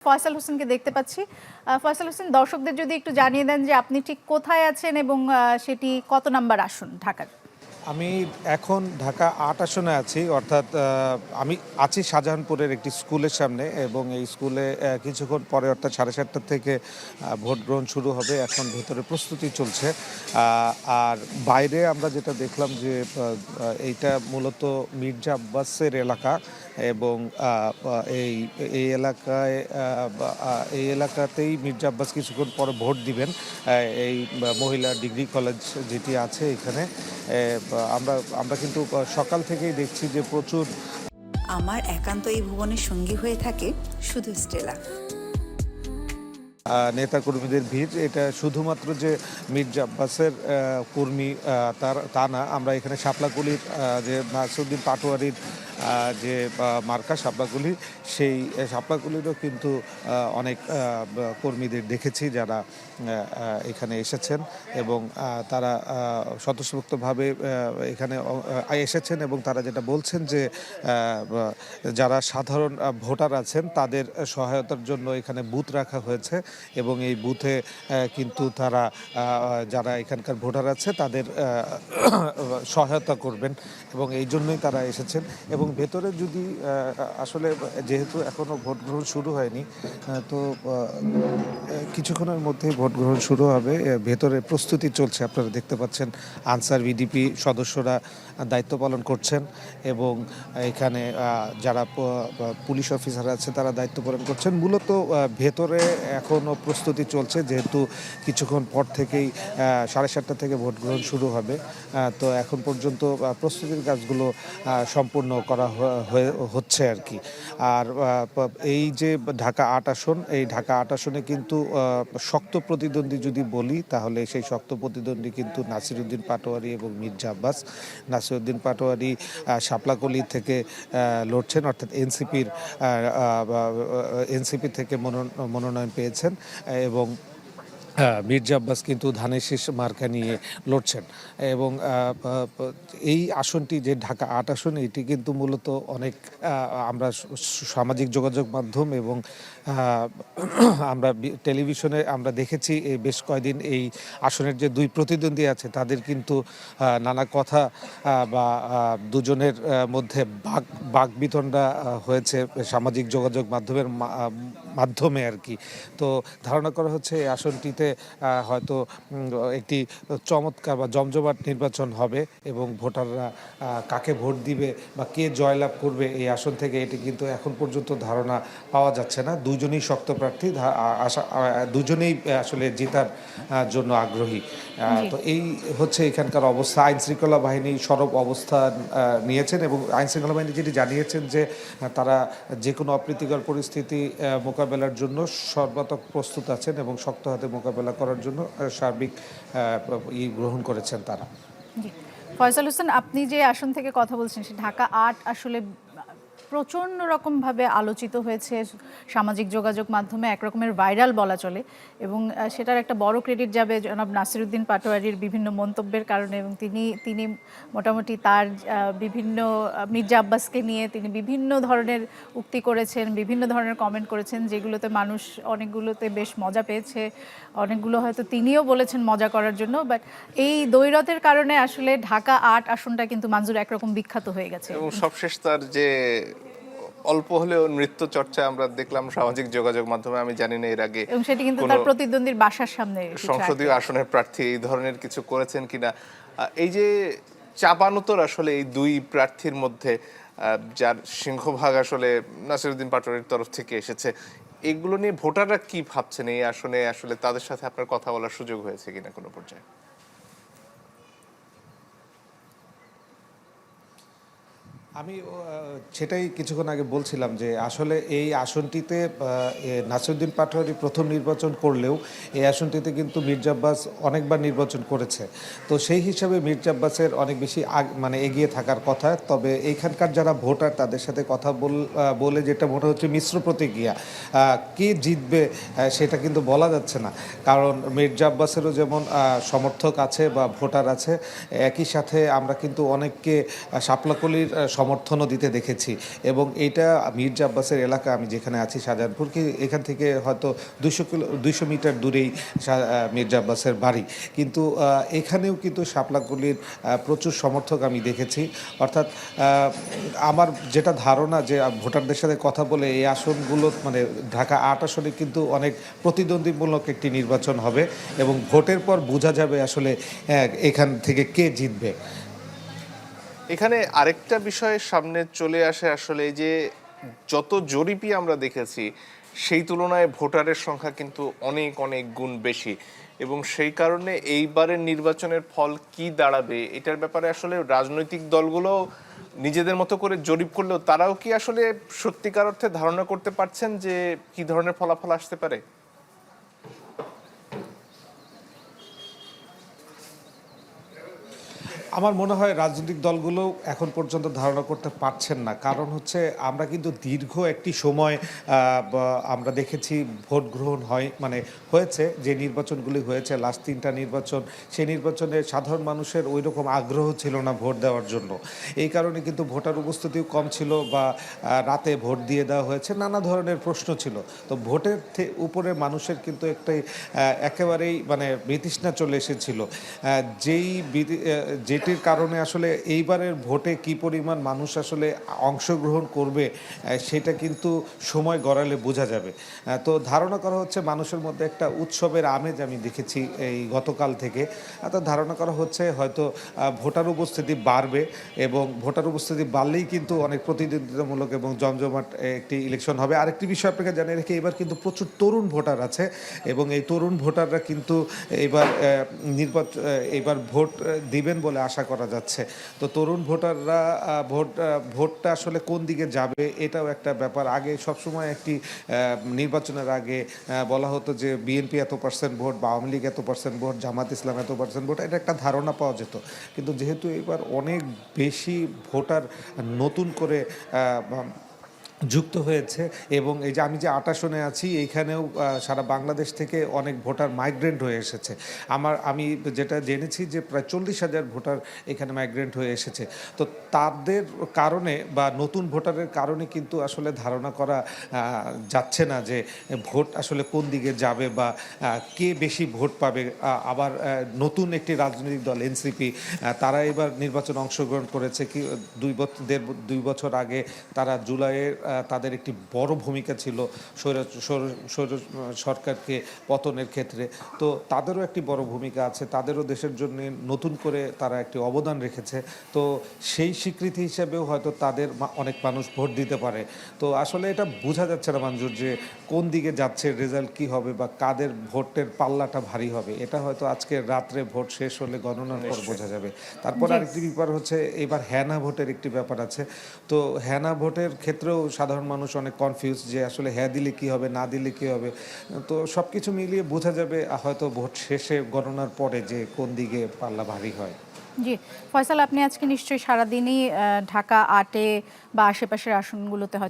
ফয়সাল হোসেনকে দেখতে পাচ্ছি। ফয়সাল হোসেন, দর্শকদের যদি একটু জানিয়ে দেন যে আপনি ঠিক কোথায় আছেন এবং সেটি কত নাম্বার আসন ঢাকার? আমি এখন ঢাকা ৮ আসনে আছি, অর্থাৎ আমি আছি শাহজাহানপুরের একটি স্কুলের সামনে এবং এই স্কুলে কিছুক্ষণ পরে অর্থাৎ 7:30 থেকে ভোট গ্রহণ শুরু হবে। এখন ভেতরে প্রস্তুতি চলছে। আর বাইরে আমরা যেটা দেখলাম যে এইটা মূলত মির্জা আব্বাসের এলাকা এবং এই এই এলাকায় এই এলাকাতেই মির্জা আব্বাস কিছুক্ষণ পরে ভোট দিবেন। এই মহিলা ডিগ্রি কলেজ যেটি আছে এখানে আমরা আমরা কিন্তু সকাল থেকেই দেখছি যে প্রচুর আমার একান্ত এই ভুবনের সঙ্গী হয়ে থাকে শুধু স্টেলা। নেতাকর্মীদের ভিড়। এটা শুধুমাত্র যে মির্জা আব্বাসের কর্মী তা না, আমরা এখানে শাপলাকুলির যে নাসিরউদ্দিন পাটোয়ারির যে মার্কা শাপলাকুলি, সেই শাপলাকুলিরও কিন্তু অনেক কর্মীদের দেখেছি যারা এখানে এসেছেন এবং তারা স্বতঃস্ফূর্তভাবে এখানে এসেছেন এবং তারা যেটা বলছেন যে যারা সাধারণ ভোটার আছেন তাদের সহায়তার জন্য এখানে বুথ রাখা হয়েছে এবং এই বুথে কিন্তু তারা যারা এখানকার ভোটার আছে তাদের সহায়তা করবেন এবং এই জন্যই তারা এসেছেন। এবং ভেতরে যদি আসলে যেহেতু এখনও ভোট গ্রহণ শুরু হয়নি, তো কিছুক্ষণের মধ্যেই ভোট গ্রহণ শুরু হবে। ভেতরে প্রস্তুতি চলছে, আপনারা দেখতে পাচ্ছেন আনসার ভিডিপি সদস্যরা দায়িত্ব পালন করছেন এবং এখানে যারা পুলিশ অফিসার আছে তারা দায়িত্ব পালন করছেন। মূলত ভেতরে এখনও প্রস্তুতি চলছে, যেহেতু কিছুক্ষণ পর থেকেই 7:30 থেকে ভোট গ্রহণ শুরু হবে। তো এখন পর্যন্ত প্রস্তুতির কাজগুলো সম্পূর্ণ করা হচ্ছে আর কি। আর এই যে ঢাকা ৮ আসন, এই ঢাকা ৮ আসনে কিন্তু শক্ত প্রতিদ্বন্দ্বী যদি বলি তাহলে সেই শক্ত প্রতিদ্বন্দ্বী কিন্তু নাসিরউদ্দিন পাটোয়ারি এবং মির্জা আব্বাস। নাসিরউদ্দিন পাটোয়ারি শাপলাকলি থেকে লড়ছেন, অর্থাৎ এনসিপি থেকে মনোনয়ন পেয়েছেন এবং মির্জা আব্বাস কিন্তু ধানের শীষ মার্কা নিয়ে লড়ছেন এবং এই আসনটি যে ঢাকা ৮ আসন, এটি কিন্তু মূলত অনেক আমরা সামাজিক যোগাযোগ মাধ্যম এবং আমরা টেলিভিশনে আমরা দেখেছি এই বেশ কয়েকদিন এই আসনের যে দুই প্রতিদ্বন্দ্বী আছে তাদের কিন্তু নানা কথা বা দুজনের মধ্যে বাকবিতণ্ডা হয়েছে সামাজিক যোগাযোগ মাধ্যমে আর কি। তো ধারণা করা হচ্ছে এই আসনটিতে হয়তো একটি চমৎকার বা জমজমাট নির্বাচন হবে এবং ভোটাররা কাকে ভোট দিবে বা কে জয়লাভ করবে এই আসন থেকে, এটি কিন্তু এখন পর্যন্ত ধারণা পাওয়া যাচ্ছে না। দুজনেই শক্ত প্রার্থী, দুজনেই আসলে জেতার জন্য আগ্রহী। তো এই হচ্ছে এখানকার অবস্থা। আইন শৃঙ্খলা বাহিনী সরব অবস্থান নিয়েছেন এবং আইন শৃঙ্খলা বাহিনী যেটি জানিয়েছেন যে তারা যে কোনো অপ্রীতিকর পরিস্থিতি মোকাবেলার জন্য সর্বাত্মক প্রস্তুত আছেন এবং শক্ত হাতে মোকাবেলা করার জন্য সার্বিক গ্রহণ করেছেন তারা। ফয়সাল হোসেন, আপনি যে আসন থেকে কথা বলছেন সে ঢাকা ৮ আসলে প্রচণ্ড রকমভাবে আলোচিত হয়েছে সামাজিক যোগাযোগ মাধ্যমে, একরকমের ভাইরাল বলা চলে এবং সেটার একটা বড় ক্রেডিট যাবে জনাব নাসিরউদ্দিন পাটোয়ারির বিভিন্ন মন্তব্যের কারণে এবং তিনি মোটামুটি তার বিভিন্ন মির্জা আব্বাসকে নিয়ে তিনি বিভিন্ন ধরনের উক্তি করেছেন, বিভিন্ন ধরনের কমেন্ট করেছেন, যেগুলোতে মানুষ অনেকগুলোতে বেশ মজা পেয়েছে, অনেকগুলো হয়তো তিনিও বলেছেন মজা করার জন্য। বাট এই দ্বৈরথের কারণে আসলে ঢাকা ৮ আসনটা কিন্তু মঞ্জুর একরকম বিখ্যাত হয়ে গেছে এবং সবশেষ তার যে অল্প হলেও নৃত্য চর্চা আমরা দেখলাম সামাজিক যোগাযোগ মাধ্যমে, আমি জানি না এর আগে এবং সেটি কিন্তু তার প্রতিদ্বন্দ্বীর বাসার সামনে সংসদীয় আসনের প্রার্থী এই ধরনের কিছু করেছেন কিনা। এই যে চাপানোতর আসলে এই দুই প্রার্থীর মধ্যে যার সিংহভাগ আসলে নাসিরউদ্দিন পাটোয়ারির তরফ থেকে এসেছে, এগুলো নিয়ে ভোটাররা কি ভাবছেন এই আসনে? আসলে তাদের সাথে আপনার কথা বলার সুযোগ হয়েছে কিনা কোনো পর্যায়ে? আমি সেটাই কিছুক্ষণ আগে বলছিলাম যে আসলে এই আসনটিতে নাসিরউদ্দিন পাটোয়ারি প্রথম নির্বাচন করলেও এই আসনটিতে কিন্তু মির্জা আব্বাস অনেকবার নির্বাচন করেছে। তো সেই হিসাবে মির্জা আব্বাসের অনেক বেশি মানে এগিয়ে থাকার কথা। তবে এইখানকার যারা ভোটার তাদের সাথে কথা বলে যেটা মনে হচ্ছে মিশ্র প্রতিক্রিয়া। কে জিতবে সেটা কিন্তু বলা যাচ্ছে না, কারণ মির্জা আব্বাসেরও যেমন সমর্থক আছে বা ভোটার আছে, একই সাথে আমরা কিন্তু অনেককে শাপলাকলির সমর্থনও দিতে দেখেছি। এবং এটা মির্জা আব্বাসের এলাকা, আমি যেখানে আছি শাহজাহানপুর, কি এখান থেকে হয়তো 200 মিটার দূরেই মির্জা আব্বাসের বাড়ি। কিন্তু এখানেও কিন্তু শাপলাকলির প্রচুর সমর্থক আমি দেখেছি। অর্থাৎ আমার যেটা ধারণা যে ভোটারদের সাথে কথা বলে এই আসনগুলো মানে ঢাকা 8 আসনে কিন্তু অনেক প্রতিদ্বন্দ্বীমূলক একটি নির্বাচন হবে এবং ভোটের পর বোঝা যাবে আসলে এখান থেকে কে জিতবে। এখানে আরেকটা বিষয় সামনে চলে আসে, আসলে এই যে যত জরিপই আমরা দেখেছি সেই তুলনায় ভোটারের সংখ্যা কিন্তু অনেক অনেক গুণ বেশি, এবং সেই কারণে এইবারের নির্বাচনের ফল কি দাঁড়াবে এটার ব্যাপারে আসলে রাজনৈতিক দলগুলো নিজেদের মতো করে জরিপ করলেও তারাও কি আসলে সত্যিকার অর্থে ধারণা করতে পারছেন যে কি ধরনের ফলাফল আসতে পারে? আমার মনে হয় রাজনৈতিক দলগুলো এখন পর্যন্ত ধারণা করতে পারছেন না। কারণ হচ্ছে আমরা কিন্তু দীর্ঘ একটি সময় আমরা দেখেছি ভোট গ্রহণ হয়েছে, যে নির্বাচনগুলি হয়েছে লাস্ট 3টা নির্বাচন, সেই নির্বাচনে সাধারণ মানুষের ওই রকম আগ্রহ ছিল না ভোট দেওয়ার জন্য। এই কারণে কিন্তু ভোটার উপস্থিতিও কম ছিল বা রাতে ভোট দিয়ে দেওয়া হয়েছে, নানা ধরনের প্রশ্ন ছিল। তো ভোটের উপরে মানুষের কিন্তু একেবারেই বিতৃষ্ণা চলে এসেছিল, যেটির কারণে আসলে এইবারের ভোটে কি পরিমাণ মানুষ আসলে অংশগ্রহণ করবে সেটা কিন্তু সময় গড়ালে বোঝা যাবে। তো ধারণা করা হচ্ছে মানুষের মধ্যে একটা উৎসবের আমেজ আমি দেখেছি এই গতকাল থেকে। তো ধারণা করা হচ্ছে হয়তো ভোটার উপস্থিতি বাড়বে এবং ভোটার উপস্থিতি বাড়লেই কিন্তু অনেক প্রতিদ্বন্দ্বিতামূলক এবং জমজমাট একটি ইলেকশন হবে। আরেকটি বিষয় আপনাকে জানিয়ে রেখে, এবার কিন্তু প্রচুর তরুণ ভোটার আছে এবং এই তরুণ ভোটাররা কিন্তু এবার ভোট দিবেন বলে আশা করা যাচ্ছে। তো তরুণ ভোটাররা ভোটটা আসলে কোন দিকে যাবে এটাও একটা ব্যাপার। আগে সবসময় একটি নির্বাচনের আগে বলা হতো যে বিএনপি এত % ভোট বা আওয়ামী লীগ এত % ভোট, জামাত ইসলাম এত % ভোট, এটা একটা ধারণা পাওয়া যেত। কিন্তু যেহেতু এবার অনেক বেশি ভোটার নতুন করে যুক্ত হয়েছে এবং এই যে আমি যে 8 আসনে আছি এইখানেও সারা বাংলাদেশ থেকে অনেক ভোটার মাইগ্রেন্ট হয়ে এসেছে। আমি যেটা জেনেছি যে প্রায় 40,000 ভোটার এখানে মাইগ্রেন্ট হয়ে এসেছে। তো তাদের কারণে বা নতুন ভোটারের কারণে কিন্তু আসলে ধারণা করা যাচ্ছে না যে ভোট আসলে কোন দিকে যাবে বা কে বেশি ভোট পাবে। আবার নতুন একটি রাজনৈতিক দল এনসিপি, তারা এবার নির্বাচনে অংশগ্রহণ করেছে। কি 2 বছর আগে তারা জুলাইয়ের তাদের একটি বড় ভূমিকা ছিল স্বৈর সরকারকে পতনের ক্ষেত্রে। তো তাদেরও একটি বড় ভূমিকা আছে, তাদেরও দেশের জন্য নতুন করে তারা একটি অবদান রেখেছে। তো সেই স্বীকৃতি হিসেবেও হয়তো তাদের অনেক মানুষ ভোট দিতে পারে। তো আসলে এটা বোঝা যাচ্ছে না মঞ্জুর যে কোন দিকে যাচ্ছে, রেজাল্ট কি হবে বা কাদের ভোটের পাল্লাটা ভারী হবে। এটা হয়তো আজকে রাত্রে ভোট শেষ হলে গণনার পর বোঝা যাবে। তারপর আরেকটি ব্যাপার হচ্ছে এবার হ্যানা ভোটের একটি ব্যাপার আছে। তো হ্যানা ভোটের ক্ষেত্রেও সাধারণ মানুষ অনেক কনফিউজ যে আসলে হ্যাঁ দিলে কি হবে, না দিলে কি হবে। তো সব কিছু মিলিয়ে বোঝা যাবে হয়তো ভোট শেষে গণনার পরে যে কোন দিকে পাল্লা ভারী হয়। জি, ফয়সাল, আপনি আজকে নিশ্চয়ই সারাদিনই ঢাকা 8-এ বা আশেপাশের আসনগুলোতে হয়তো